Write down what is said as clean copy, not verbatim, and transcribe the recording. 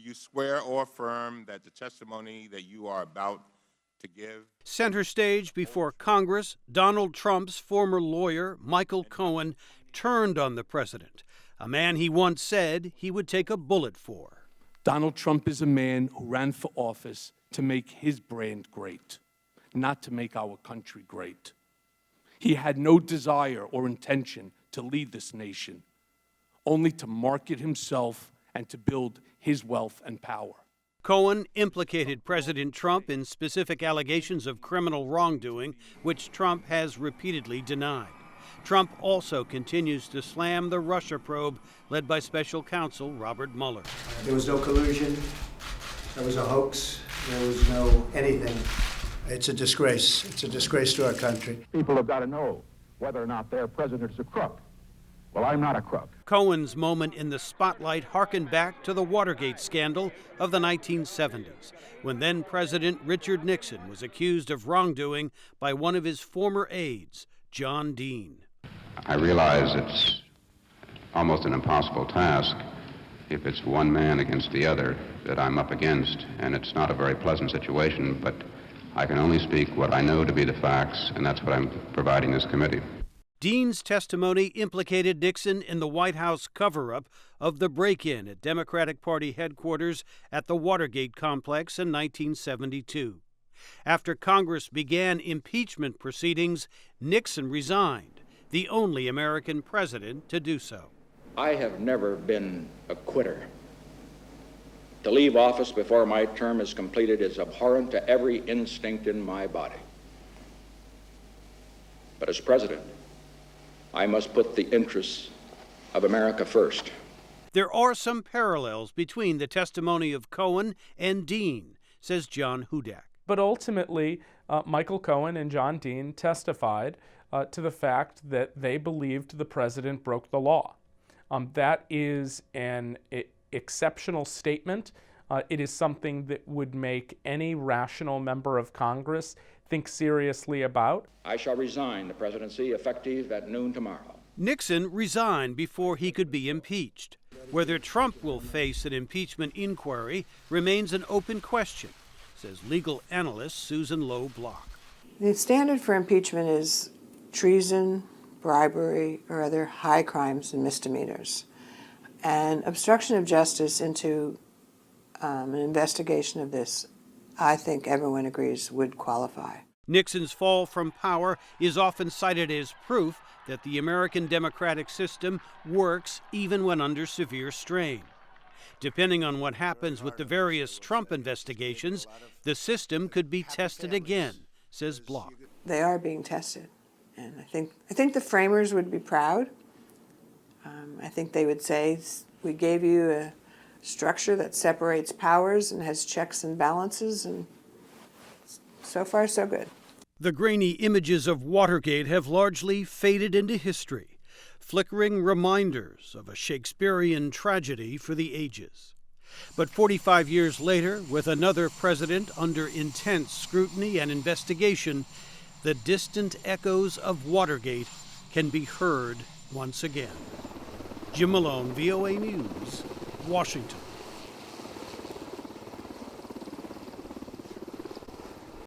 you swear or affirm that the testimony that you are about to give? Center stage before Congress, Donald Trump's former lawyer, Michael Cohen, turned on the president, a man he once said he would take a bullet for. Donald Trump is a man who ran for office to make his brand great, not to make our country great. He had no desire or intention to lead this nation, only to market himself and to build his wealth and power. Cohen implicated President Trump in specific allegations of criminal wrongdoing, which Trump has repeatedly denied. Trump also continues to slam the Russia probe led by special counsel Robert Mueller. There was no collusion. There was a hoax. There was no anything. It's a disgrace. It's a disgrace to our country. People have got to know whether or not their president's a crook. Well, I'm not a crook. Cohen's moment in the spotlight harkened back to the Watergate scandal of the 1970s, when then President Richard Nixon was accused of wrongdoing by one of his former aides, John Dean. I realize it's almost an impossible task if it's one man against the other that I'm up against, and it's not a very pleasant situation, but I can only speak what I know to be the facts, and that's what I'm providing this committee. Dean's testimony implicated Nixon in the White House cover-up of the break-in at Democratic Party headquarters at the Watergate complex in 1972. After Congress began impeachment proceedings, Nixon resigned, the only American president to do so. I have never been a quitter. To leave office before my term is completed is abhorrent to every instinct in my body. But as president, I must put the interests of America first. There are some parallels between the testimony of Cohen and Dean, says John Hudak. But ultimately, Michael Cohen and John Dean testified to the fact that they believed the president broke the law. That is an exceptional statement. It is something that would make any rational member of Congress think seriously about. I shall resign the presidency effective at noon tomorrow. Nixon resigned before he could be impeached. Whether Trump will face an impeachment inquiry remains an open question, says legal analyst Susan Lowe Bloch. The standard for impeachment is treason, bribery, or other high crimes and misdemeanors. And obstruction of justice into an investigation of this, I think everyone agrees, would qualify. Nixon's fall from power is often cited as proof that the American democratic system works even when under severe strain. Depending on what happens with the various Trump investigations, the system could be tested again, says Bloch. They are being tested, and I think the framers would be proud. I think they would say, we gave you a structure that separates powers and has checks and balances, and so far, so good. The grainy images of Watergate have largely faded into history, flickering reminders of a Shakespearean tragedy for the ages. But 45 years later, with another president under intense scrutiny and investigation, the distant echoes of Watergate can be heard once again. Jim Malone, VOA News, Washington.